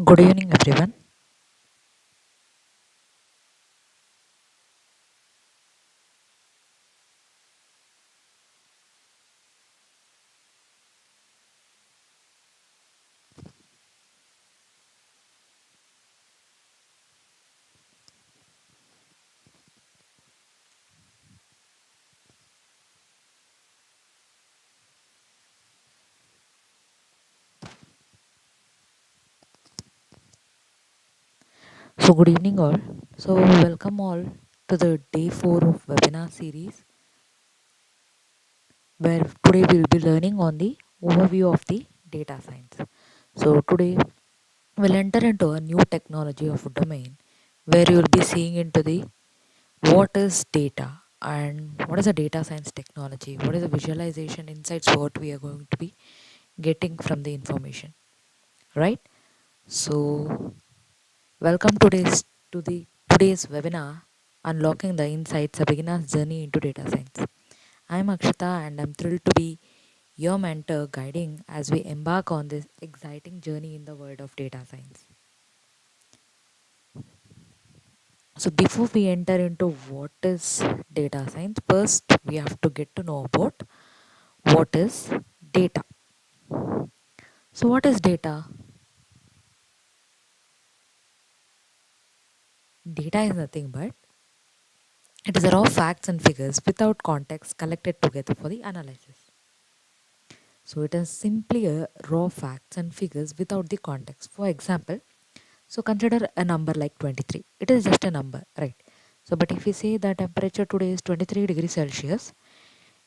Good evening, everyone. Good evening, all. Welcome all to the day 4 of webinar series, where today we'll be learning on the overview of the data science. Today we'll enter into a new technology of a domain where you'll be seeing into the what is data and what is a data science technology, what is the visualization insights, what we are going to be getting from the information, right? So, welcome to the today's webinar, Unlocking the Insights: A Beginner's Journey into Data Science. I'm Akshitha, and I'm thrilled to be your mentor guiding as we embark on this exciting journey in the world of data science. So before we enter into what is data science, first we have to get to know about what is data. So what is data? Data is nothing but it is a raw facts and figures without context collected together for the analysis. So it is simply a raw facts and figures without the context. For example, so consider a number like 23. It is just a number, right? So but if we say the temperature today is 23 degrees Celsius,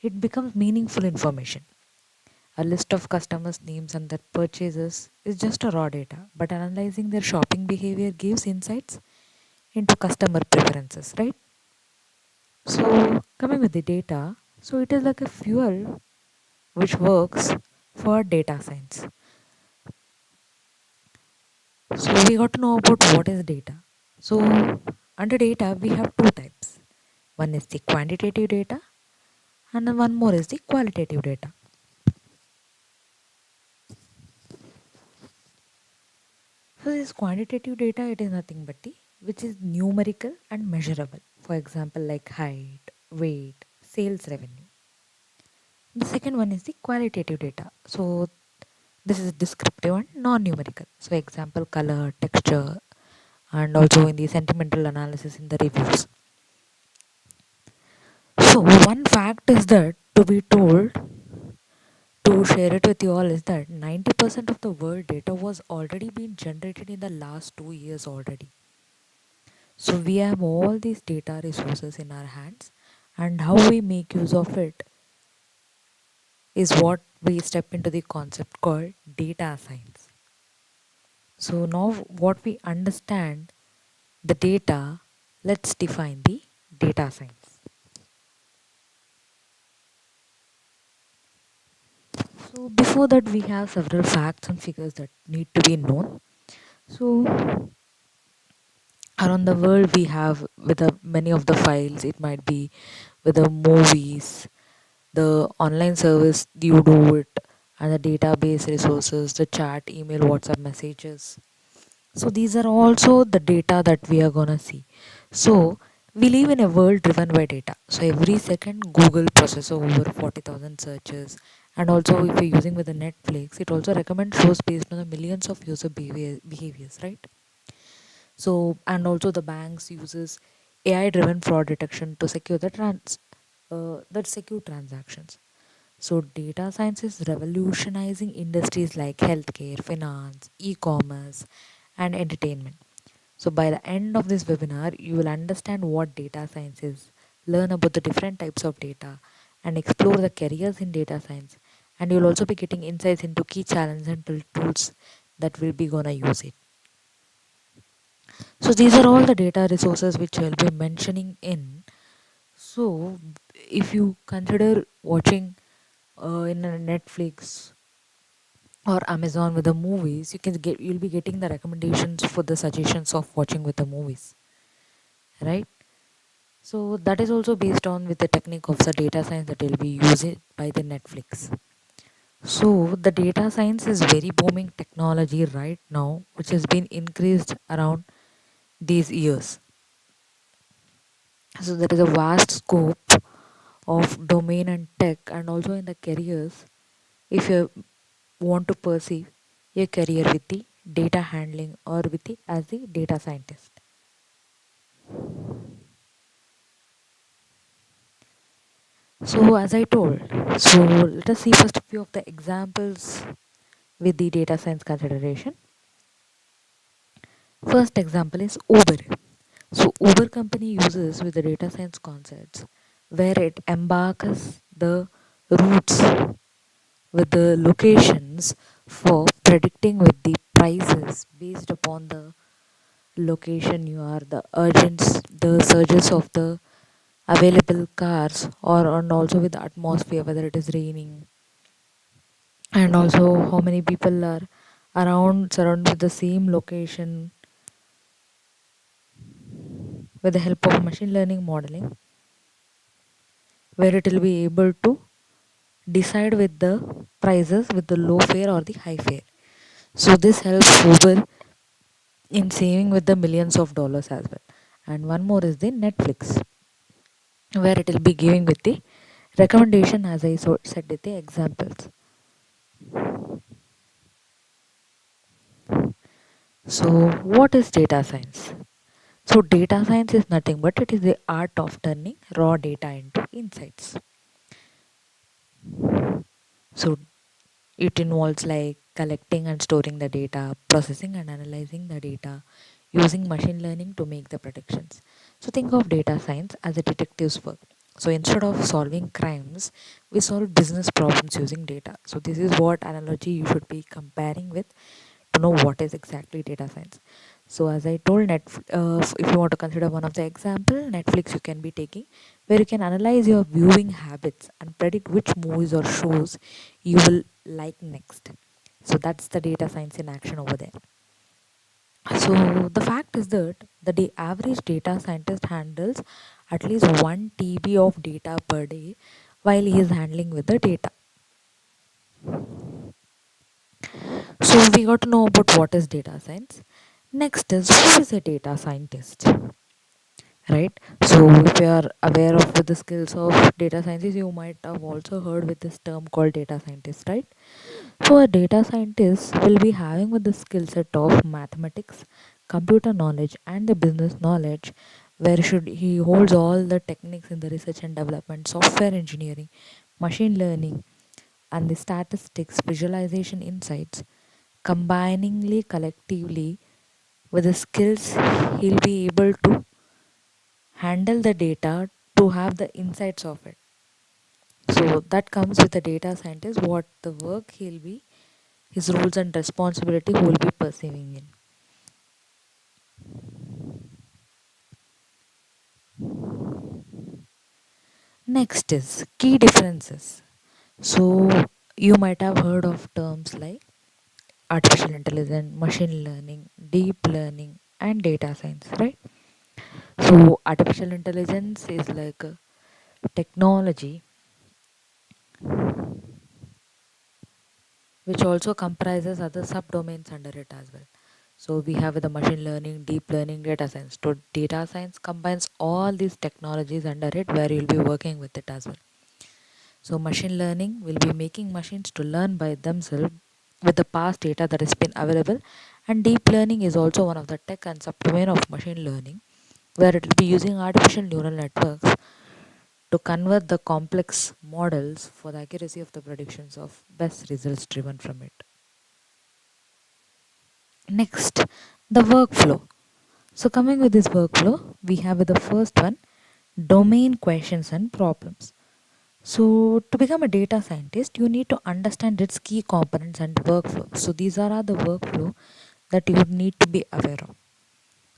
it becomes meaningful information. A list of customers' names and their purchases is just a raw data, but analyzing their shopping behavior gives insights into customer preferences, right? So coming with the data, so it is like a fuel which works for data science. So we got to know about what is data. So under data we have two types. One is the quantitative data and then one more is the qualitative data. So this quantitative data, it is nothing but the which is numerical and measurable. For example, like height, weight, sales revenue. The second one is the qualitative data. So this is descriptive and non-numerical. So example, color, texture, and also in the sentimental analysis in the reviews. So one fact is that to be told to share it with you all is that 90% of the world data was already being generated in the last 2 years already. So we have all these data resources in our hands, and how we make use of it is what we step into the concept called data science. So now what we understand the data, let's define the data science. So before that we have several facts and figures that need to be known. So around the world we have with many of the files, it might be with the movies, the online service you do it, and the database resources, the chat, email, WhatsApp messages. So these are also the data that we are gonna see. So we live in a world driven by data. So every second Google processes over 40,000 searches, and also if you're using with the Netflix, it also recommends shows based on the millions of user behaviors, right? So and also the banks uses AI driven fraud detection to secure secure transactions. So data science is revolutionizing industries like healthcare, finance, e-commerce, and entertainment. So by the end of this webinar, you will understand what data science is, learn about the different types of data, and explore the careers in data science. And you'll also be getting insights into key challenges and tools that will be gonna use it. So these are all the data resources which I'll be mentioning in. So if you consider watching in a Netflix or Amazon with the movies, you'll be getting the recommendations for the suggestions of watching with the movies, right? So that is also based on with the technique of the data science that will be used by the Netflix. So the data science is very booming technology right now, which has been increased around these years. So there is a vast scope of domain and tech, and also in the careers, if you want to perceive your career with the data handling or with the as the data scientist. So as I told, so let us see first a few of the examples with the data science consideration. First example is Uber. So Uber company uses with the data science concepts where it embarks the routes with the locations for predicting with the prices based upon the location you are, the urgence, the surges of the available cars, or and also with the atmosphere whether it is raining, and also how many people are around surrounded with the same location with the help of machine learning modeling, where it will be able to decide with the prices with the low fare or the high fare. So this helps Uber in saving with the millions of dollars as well. And one more is the Netflix, where it will be giving with the recommendation as I said with the examples. So what is data science? So data science is nothing but it is the art of turning raw data into insights. So it involves like collecting and storing the data, processing and analyzing the data, using machine learning to make the predictions. So think of data science as a detective's work. So instead of solving crimes, we solve business problems using data. So this is what analogy you should be comparing with to know what is exactly data science. So as I told, if you want to consider one of the example, Netflix you can be taking, where you can analyze your viewing habits and predict which movies or shows you will like next. So that's the data science in action over there. So the fact is that the average data scientist handles at least 1 TB of data per day while he is handling with the data. So we got to know about what is data science. Next is who is a data scientist, right? So if you are aware of with the skills of data scientists, you might have also heard with this term called data scientist, right? So a data scientist will be having with the skill set of mathematics, computer knowledge, and the business knowledge, where should he holds all the techniques in the research and development, software engineering, machine learning, and the statistics, visualization insights, combiningly collectively with the skills he'll be able to handle the data to have the insights of it. So that comes with the data scientist, what the work he'll be, his roles and responsibility who will be perceiving in. Next is key differences. So you might have heard of terms like artificial intelligence, machine learning, deep learning, and data science, right? So artificial intelligence is like a technology which also comprises other subdomains under it as well. So we have the machine learning, deep learning, data science. So data science combines all these technologies under it where you'll be working with it as well. So machine learning will be making machines to learn by themselves with the past data that has been available. And deep learning is also one of the tech and subdomain of machine learning where it will be using artificial neural networks to convert the complex models for the accuracy of the predictions of best results driven from it. Next, the workflow. So coming with this workflow, we have with the first one, domain questions and problems. So to become a data scientist, you need to understand its key components and workflow. So these are the workflow that you need to be aware of.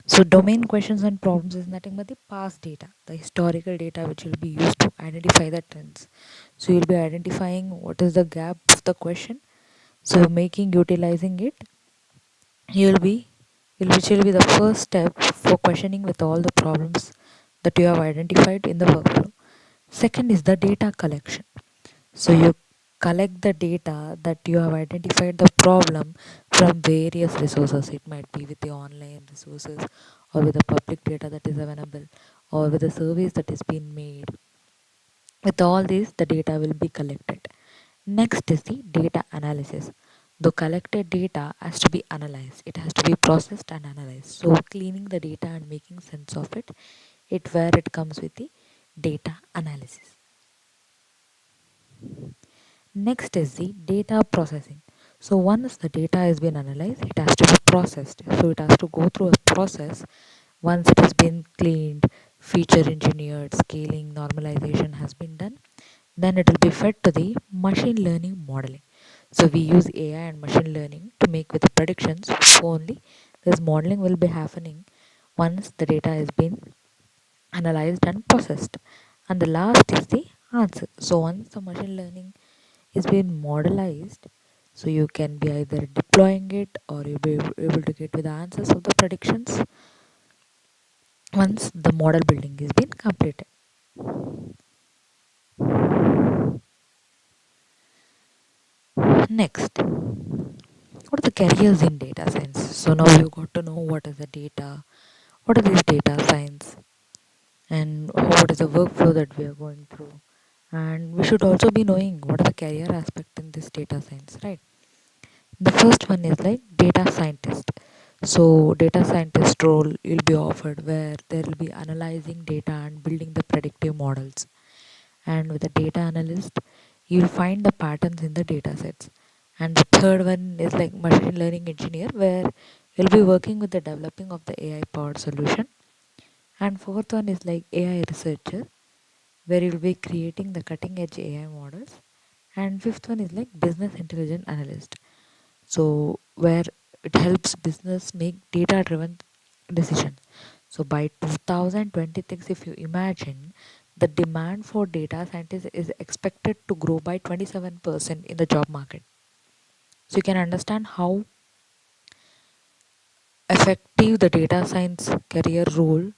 So domain questions and problems is nothing but the past data, the historical data which will be used to identify the trends. So you'll be identifying what is the gap of the question. So making utilizing it, you'll be which will be the first step for questioning with all the problems that you have identified in the workflow. Second is the data collection. So you collect the data that you have identified the problem from various resources. It might be with the online resources or with the public data that is available or with the surveys that is being made. With all this, the data will be collected. Next is the data analysis. The collected data has to be analyzed. It has to be processed and analyzed. So cleaning the data and making sense of it, where it comes with the data analysis. Next is the data processing. So once the data has been analyzed, it has to be processed. So it has to go through a process. Once it has been cleaned, feature engineered, scaling, normalization has been done, then it will be fed to the machine learning modeling. So we use AI and machine learning to make with the predictions. So only this modeling will be happening once the data has been analyzed and processed. And the last is the answer. So once the machine learning is being modelized, so you can be either deploying it or you'll be able to get with the answers of the predictions once the model building is being completed. Next, what are the careers in data science? So now you got to know what is the data, what are these data science, and what is the workflow that we are going through. And we should also be knowing what are the career aspect in this data science, right? The first one is like data scientist. So data scientist role will be offered where there will be analyzing data and building the predictive models. And with a data analyst, you'll find the patterns in the data sets. And the third one is like machine learning engineer where you'll be working with the developing of the AI powered solution. And fourth one is like AI researcher where you'll be creating the cutting edge AI models. And fifth one is like business intelligence analyst. So where it helps business make data driven decisions. So by 2026, if you imagine, the demand for data scientists is expected to grow by 27% in the job market. So you can understand how effective the data science career role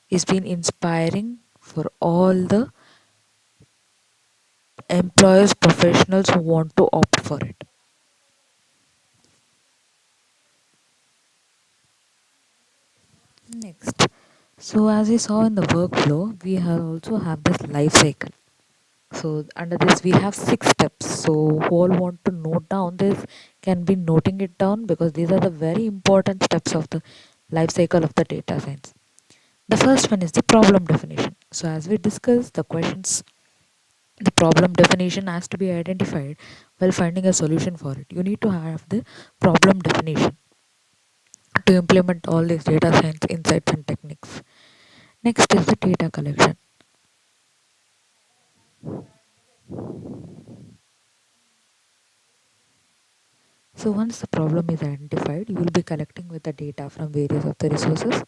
is been inspiring for all the employers professionals who want to opt for it. Next, so as we saw in the workflow, we have also have this life cycle. So under this we have 6 steps. So who all want to note down this can be noting it down because these are the very important steps of the life cycle of the data science. The first one is the problem definition. So as we discussed the questions, the problem definition has to be identified while finding a solution for it. You need to have the problem definition to implement all these data science insights and techniques. Next is the data collection. So once the problem is identified, you will be collecting with the data from various of the resources.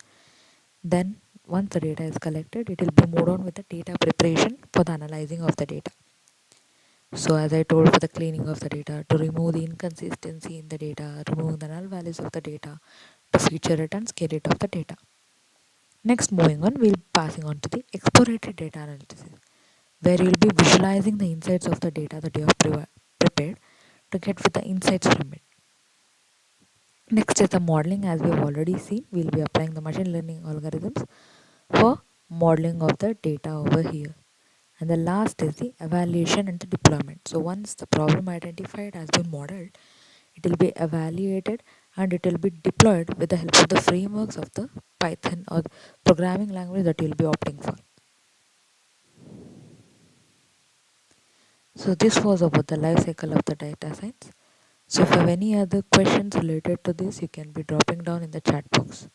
Then once the data is collected, it will be moved on with the data preparation for the analyzing of the data. So as I told, for the cleaning of the data, to remove the inconsistency in the data, remove the null values of the data, to feature it and scale it of the data. Next, moving on, we'll be passing on to the exploratory data analysis, where you'll be visualizing the insights of the data that you have prepared to get with the insights from it. Next is the modeling. As we have already seen, we'll be applying the machine learning algorithms for modeling of the data over here. And the last is the evaluation and the deployment. So once the problem identified has been modeled, it will be evaluated and it will be deployed with the help of the frameworks of the Python or programming language that you'll be opting for. So this was about the life cycle of the data science. So if you have any other questions related to this, you can be dropping down in the chat box.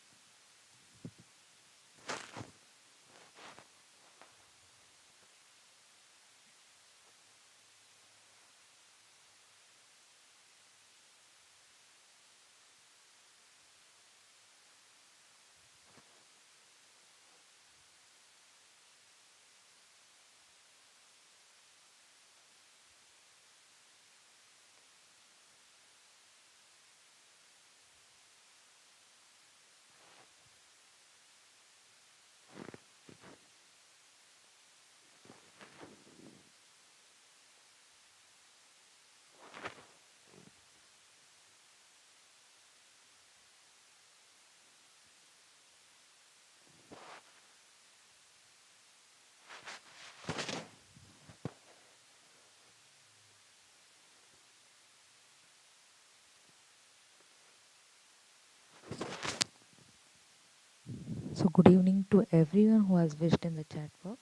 So, good evening to everyone who has wished in the chat box.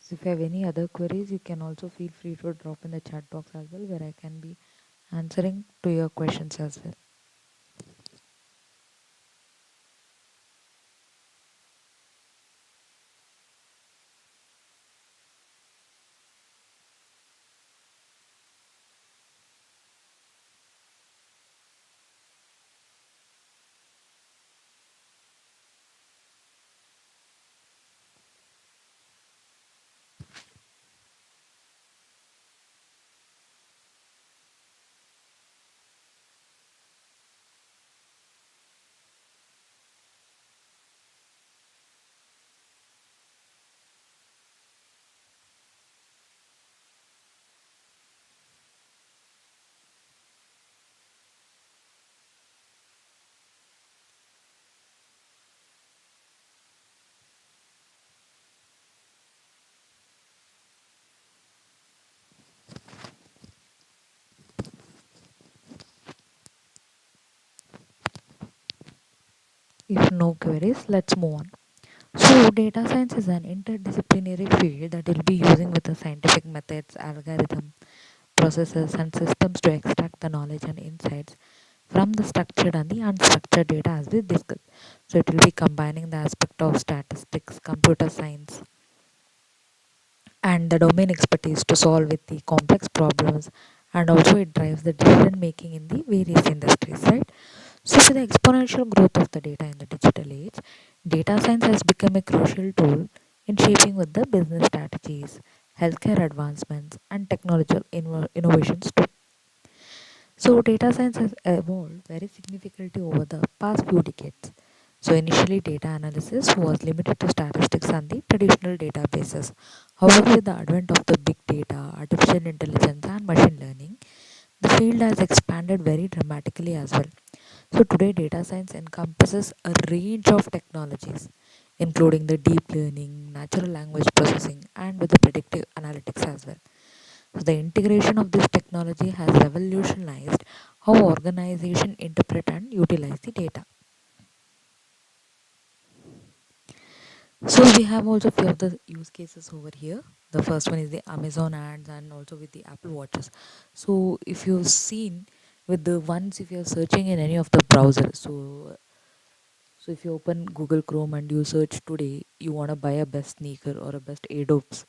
So, if you have any other queries, you can also feel free to drop in the chat box as well, where I can be answering to your questions as well. If no queries, let's move on. So, data science is an interdisciplinary field that will be using with the scientific methods, algorithm, processes, and systems to extract the knowledge and insights from the structured and the unstructured data as we discussed. So, it will be combining the aspect of statistics, computer science, and the domain expertise to solve with the complex problems, and also it drives the decision making in the various industries, right? So with the exponential growth of the data in the digital age, data science has become a crucial tool in shaping with the business strategies, healthcare advancements, and technological innovations too. So data science has evolved very significantly over the past few decades. So initially data analysis was limited to statistics and the traditional databases. However, with the advent of the big data, artificial intelligence and machine learning, the field has expanded very dramatically as well. So today data science encompasses a range of technologies including the deep learning, natural language processing and with the predictive analytics as well. So the integration of this technology has revolutionized how organizations interpret and utilize the data. So we have also few of the use cases over here. The first one is the Amazon ads and also with the Apple watches. So if you've seen with the ones if you're searching in any of the browsers, so if you open Google Chrome and you search today, you want to buy a best sneaker or a best ADOPS.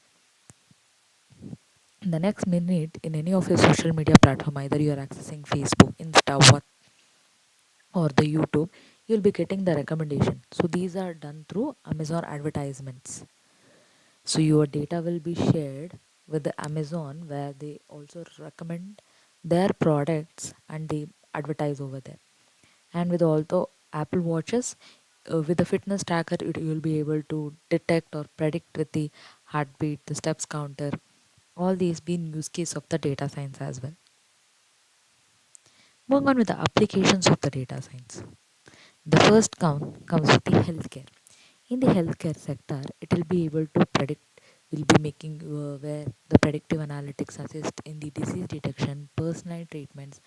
The next minute in any of your social media platform, either you are accessing Facebook, Insta, or the YouTube, you'll be getting the recommendation. So these are done through Amazon advertisements. So your data will be shared with the Amazon where they also recommend their products and they advertise over there. And with also Apple watches, with the fitness tracker, you will be able to detect or predict with the heartbeat, the steps counter, all these being use case of the data science as well. Moving on with the applications of the data science. The first count comes with the healthcare. In the healthcare sector, it will be able to predict, will be making where the predictive analytics assist in the disease detection, personalized treatments,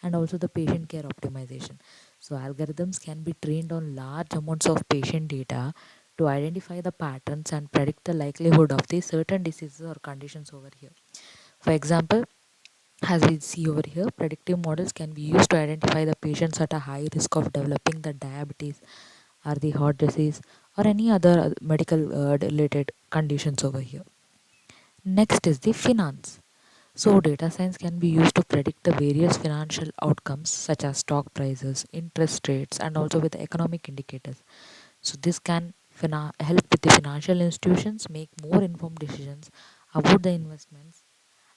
and also the patient care optimization. So algorithms can be trained on large amounts of patient data to identify the patterns and predict the likelihood of the certain diseases or conditions over here. For example, as we see over here, predictive models can be used to identify the patients at a high risk of developing the diabetes or the heart disease or any other medical related conditions over here. Next is the finance. So data science can be used to predict the various financial outcomes such as stock prices, interest rates, and also with economic indicators. So this can help with the financial institutions make more informed decisions about the investments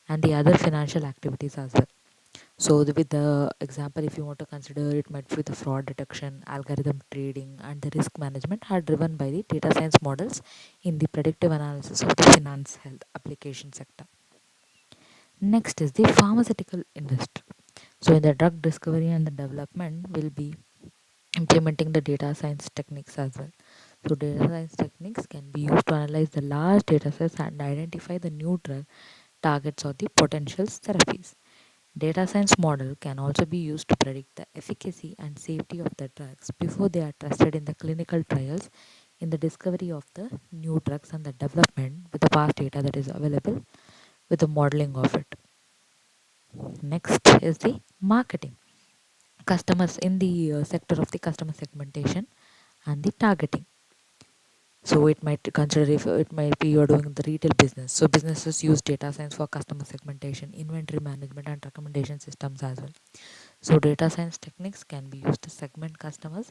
and the other financial activities as well. So with the example, if you want to consider, it might be the fraud detection, algorithm trading, and the risk management are driven by the data science models in the predictive analysis of the finance health application sector. Next is the pharmaceutical industry. So in the drug discovery and the development, will be implementing the data science techniques as well. So data science techniques can be used to analyze the large data sets and identify the new drug targets or the potential therapies. Data science model can also be used to predict the efficacy and safety of the drugs before they are tested in the clinical trials, in the discovery of the new drugs and the development with the past data that is available with the modeling of it. Next is the marketing. Customers in the sector of the customer segmentation and the targeting. So it might consider if it might be you're doing the retail business. So businesses use data science for customer segmentation, inventory management, and recommendation systems as well. So data science techniques can be used to segment customers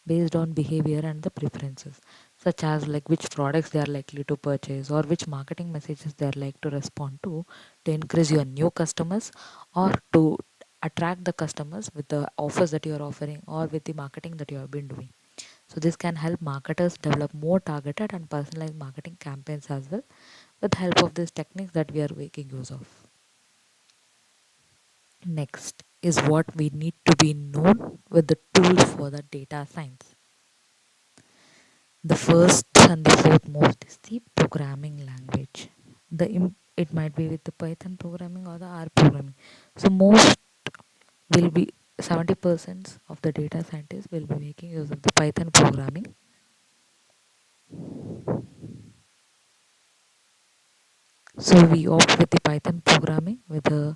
based on behavior and the preferences, such as like which products they are likely to purchase or which marketing messages they are like to respond to increase your new customers or to attract the customers with the offers that you are offering or with the marketing that you have been doing. So this can help marketers develop more targeted and personalized marketing campaigns as well with the help of these techniques that we are making use of. Next is what we need to be known with the tools for the data science. The first and the foremost is the programming language. It might be with the Python programming or the R programming. So most will be 70% of the data scientists will be making use of the Python programming. So we opt with the Python programming with the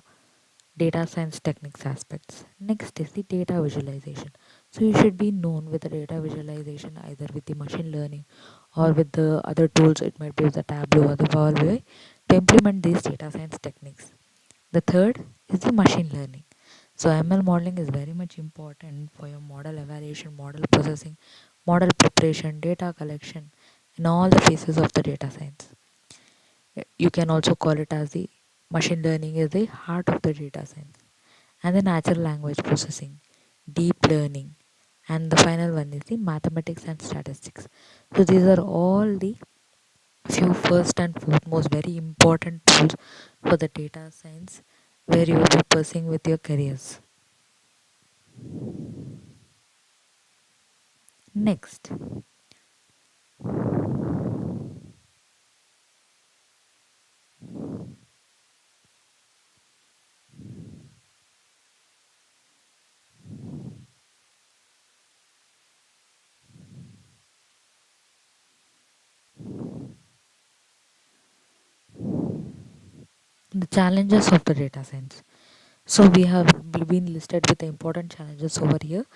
data science techniques aspects. Next is the data visualization. So you should be known with the data visualization either with the machine learning or with the other tools. It might be with the Tableau or the Power BI to implement these data science techniques. The third is the machine learning. So ML modeling is very much important for your model evaluation, model processing, model preparation, data collection in all the phases of the data science. You can also call it as the machine learning is the heart of the data science. And the natural language processing, deep learning, and the final one is the mathematics and statistics. So these are all the few first and foremost very important tools for the data science where you will be pursuing with your careers. Next, the challenges of the data science. So we have been listed with the important challenges over here: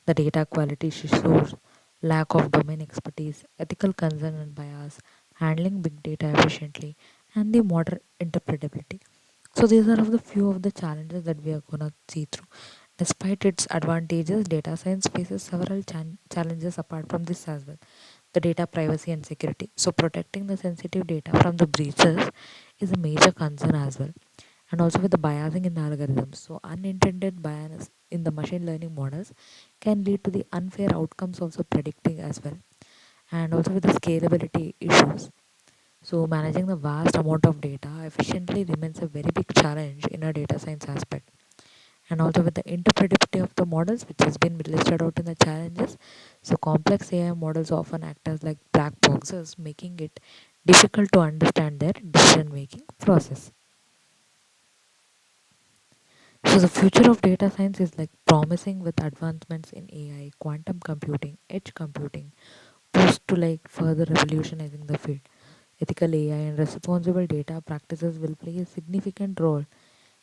the data quality issues, lack of domain expertise, ethical concern and bias, handling big data efficiently, and the modern interpretability. So these are of the few of the challenges that we are gonna see through. Despite its advantages, data science faces several challenges apart from this as well. The data privacy and security. So protecting the sensitive data from the breaches is a major concern as well. And also with the biasing in the algorithms. So unintended bias in the machine learning models can lead to the unfair outcomes also predicting as well. And also with the scalability issues. So managing the vast amount of data efficiently remains a very big challenge in a data science aspect. And also with the interpretability of the models, which has been listed out in the challenges. So complex AI models often act as like black boxes, making it difficult to understand their decision making process. So the future of data science is like promising with advancements in AI, quantum computing, edge computing, poised to like further revolutionizing the field. Ethical AI and responsible data practices will play a significant role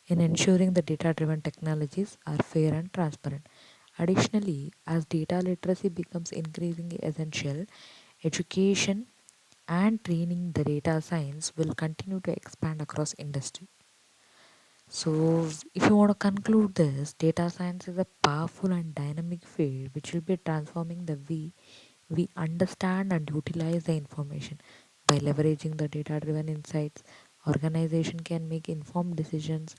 in ensuring the data-driven technologies are fair and transparent. Additionally, as data literacy becomes increasingly essential, education and training the data science will continue to expand across industry. So, if you want to conclude this, data science is a powerful and dynamic field which will be transforming the way we understand and utilize the information. By leveraging the data driven insights, organization can make informed decisions,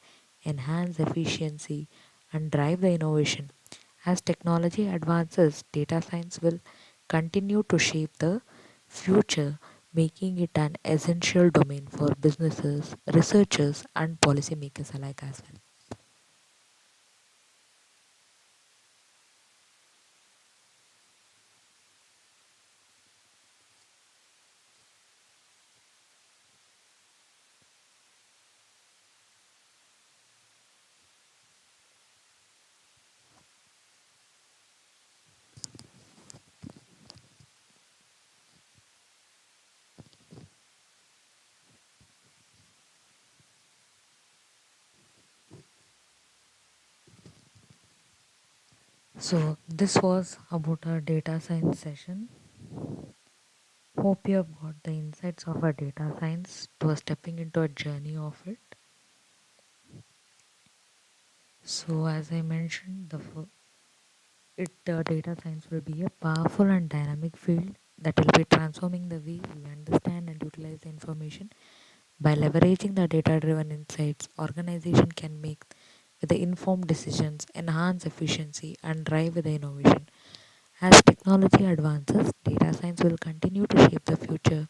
enhance efficiency, and drive the innovation. As technology advances, data science will continue to shape the future, making it an essential domain for businesses, researchers, and policymakers alike as well. So this was about our data science session. Hope you have got the insights of our data science to stepping into a journey of it. So as I mentioned, data science will be a powerful and dynamic field that will be transforming the way we understand and utilize the information. By leveraging the data-driven insights, organization can make with the informed decisions, enhance efficiency, and drive with the innovation. As technology advances, data science will continue to shape the future,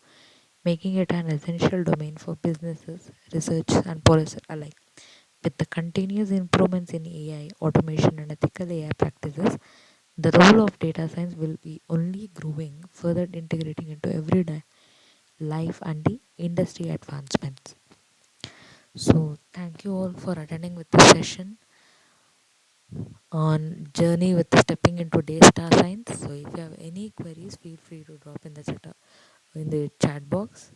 making it an essential domain for businesses, research, and policy alike. With the continuous improvements in AI, automation, and ethical AI practices, the role of data science will be only growing, further integrating into everyday life and the industry advancements. So, thank you all for attending with this session on journey with stepping into data science. So, if you have any queries, feel free to drop in the chat box.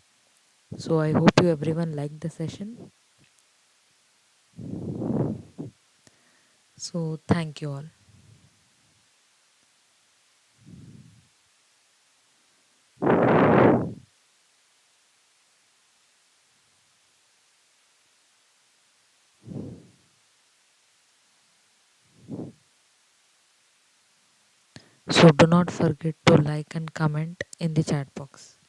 So, I hope you everyone liked the session. So, thank you all. So, do not forget to like and comment in the chat box.